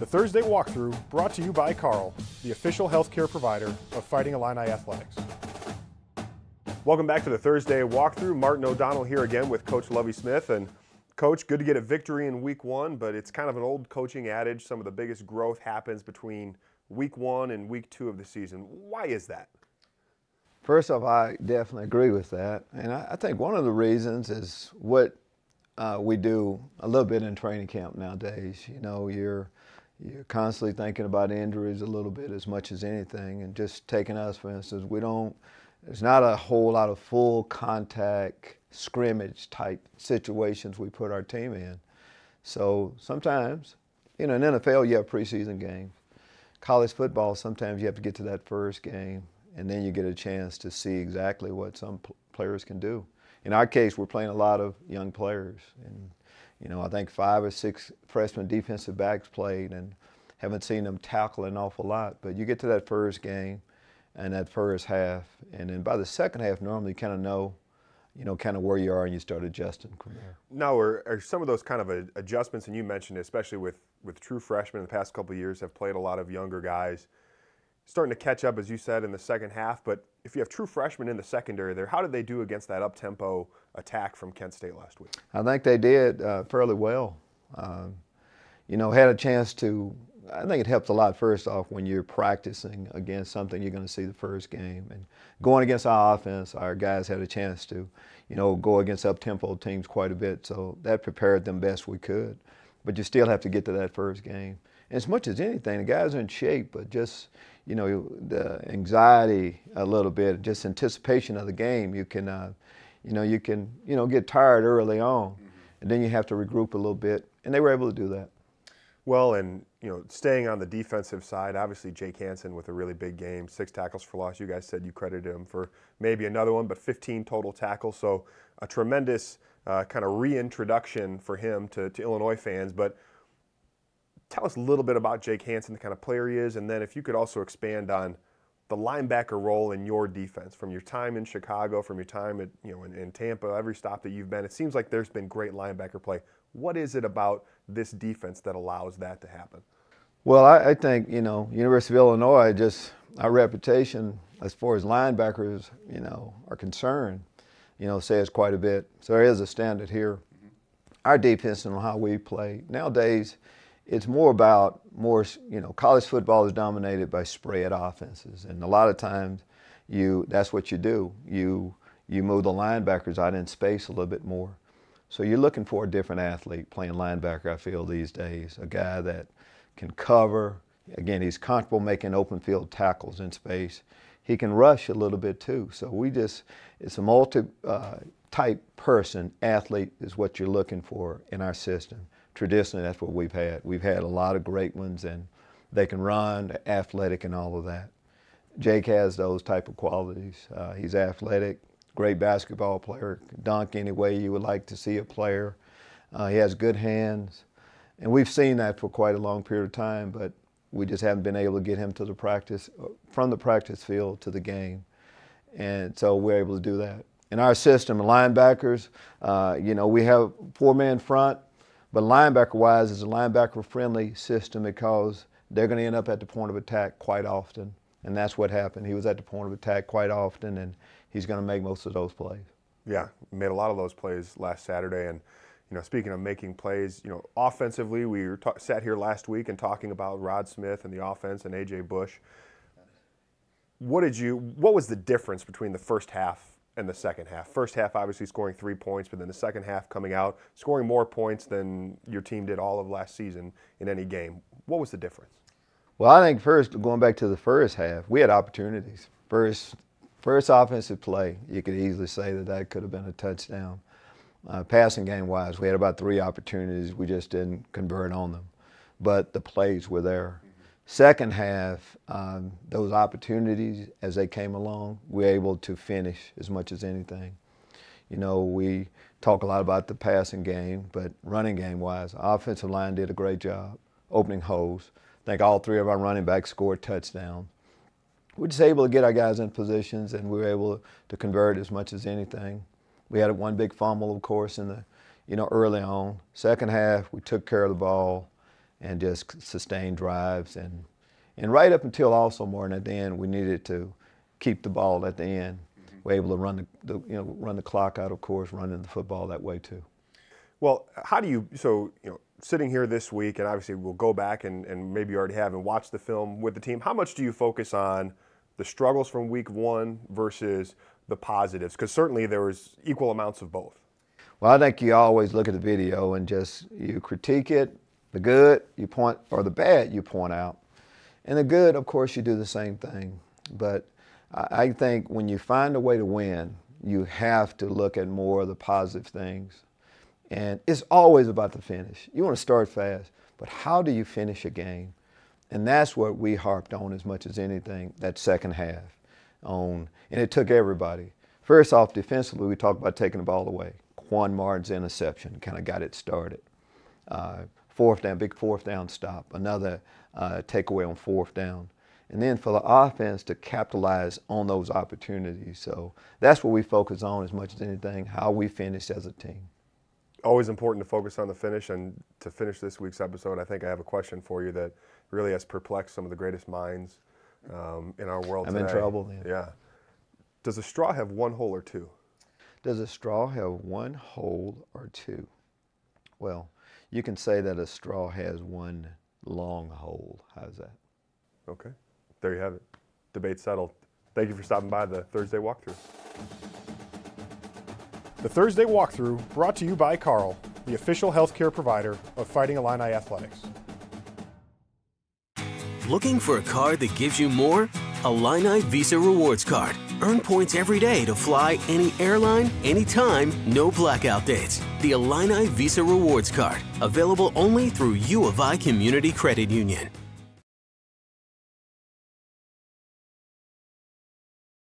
The Thursday walkthrough brought to you by Carle, the official healthcare provider of Fighting Illini Athletics. Welcome back to the Thursday walkthrough. Martin O'Donnell here again with Coach Lovie Smith. And Coach, good to get a victory in week one, but it's kind of an old coaching adage. Some of the biggest growth happens between week one and week two of the season. Why is that? First off, I definitely agree with that. And I think one of the reasons is what we do a little bit in training camp nowadays. You know, you're constantly thinking about injuries a little bit as much as anything. And just taking us, for instance, there's not a whole lot of full contact scrimmage type situations we put our team in. So sometimes, you know, in NFL you have preseason games. College football, sometimes you have to get to that first game and then you get a chance to see exactly what some players can do. In our case, we're playing a lot of young players. And, you know, I think 5 or 6 freshman defensive backs played and haven't seen them tackle an awful lot. But you get to that first game and that first half, and then by the second half, normally you kind of know, you know, kind of where you are and you start adjusting from there. Now, are some of those kind of adjustments, and you mentioned it, especially with true freshmen in the past couple of years, have played a lot of younger guys, starting to catch up, as you said, in the second half. But if you have true freshmen in the secondary there, how did they do against that up-tempo attack from Kent State last week? I think they did fairly well. You know, had a chance to, I think it helps a lot, first off, when you're practicing against something you're going to see the first game. And going against our offense, our guys had a chance to, you know, go against up-tempo teams quite a bit. So that prepared them best we could. But you still have to get to that first game. And as much as anything, the guys are in shape, but just, you know, the anxiety a little bit, just anticipation of the game, you can get tired early on. And then you have to regroup a little bit. And they were able to do that. Well, and, you know, staying on the defensive side, obviously Jake Hansen with a really big game, 6 tackles for loss. You guys said you credited him for maybe another one, but 15 total tackles. So a tremendous kind of reintroduction for him to Illinois fans. But tell us a little bit about Jake Hansen, the kind of player he is, and then if you could also expand on the linebacker role in your defense from your time in Chicago, from your time at, you know, in Tampa, every stop that you've been. It seems like there's been great linebacker play. What is it about this defense that allows that to happen? Well, I think, you know, University of Illinois, just our reputation as far as linebackers, you know, are concerned, you know, says quite a bit. So there is a standard here. Our defense and how we play nowadays, it's more about you know, college football is dominated by spread offenses, and a lot of times that's what you do. You move the linebackers out in space a little bit more. So you're looking for a different athlete playing linebacker, I feel, these days. A guy that can cover. Again, he's comfortable making open field tackles in space. He can rush a little bit too. So it's a multi-type person, athlete is what you're looking for in our system. Traditionally, that's what we've had. We've had a lot of great ones, and they can run, athletic, and all of that. Jake has those type of qualities. He's athletic, great basketball player, can dunk any way you would like to see a player. He has good hands, and we've seen that for quite a long period of time, but we just haven't been able to get him to the practice, from the practice field to the game, and so we're able to do that. In our system, linebackers, you know, we have 4-man front, but linebacker-wise, it's a linebacker-friendly system because they're going to end up at the point of attack quite often, and that's what happened. He was at the point of attack quite often, and he's going to make most of those plays. Yeah, made a lot of those plays last Saturday. And, you know, speaking of making plays, you know, offensively, we were sat here last week and talking about Rod Smith and the offense and A.J. Bush. What was the difference between the first half and the second half? First half, obviously scoring 3 points, but then the second half coming out, scoring more points than your team did all of last season in any game. What was the difference? Well, I think first, going back to the first half, we had opportunities. First offensive play, you could easily say that could have been a touchdown. Passing game-wise, we had about 3 opportunities. We just didn't convert on them. But the plays were there. Second half, those opportunities, as they came along, we were able to finish as much as anything. You know, we talk a lot about the passing game, but running game-wise, our offensive line did a great job opening holes. I think all 3 of our running backs scored touchdowns. We're just able to get our guys in positions, and we were able to convert as much as anything. We had 1 big fumble, of course, in the, you know, early on. Second half, we took care of the ball. and just sustain drives. And right up until also, Martin, at the end, we needed to keep the ball at the end. We're able to run run the clock out, of course, running the football that way too. Well, how do you, so, sitting here this week, and obviously we'll go back and maybe you already have and watch the film with the team, how much do you focus on the struggles from week one versus the positives? Because certainly there was equal amounts of both. Well, I think you always look at the video and just, you critique it, the good you point, or the bad you point out. And the good, of course, you do the same thing. But I think when you find a way to win, you have to look at more of the positive things. And it's always about the finish. You want to start fast, but how do you finish a game? And that's what we harped on as much as anything, that second half. And it took everybody. First off, defensively, we talked about taking the ball away. Quan Martin's interception kind of got it started. Fourth down, big fourth down stop. Another takeaway on fourth down. And then for the offense to capitalize on those opportunities. So that's what we focus on as much as anything, how we finish as a team. Always important to focus on the finish. And to finish this week's episode, I think I have a question for you that really has perplexed some of the greatest minds in our world today. I'm in trouble then. Yeah. Does a straw have one hole or two? Does a straw have one hole or two? Well, you can say that a straw has one long hole. How's that? Okay. There you have it. Debate settled. Thank you for stopping by the Thursday Walkthrough. The Thursday Walkthrough brought to you by Carle, the official healthcare provider of Fighting Illini Athletics. Looking for a card that gives you more? Illini Visa Rewards Card. Earn points every day to fly any airline, anytime, no blackout dates. The Illini Visa Rewards Card. Available only through U of I Community Credit Union.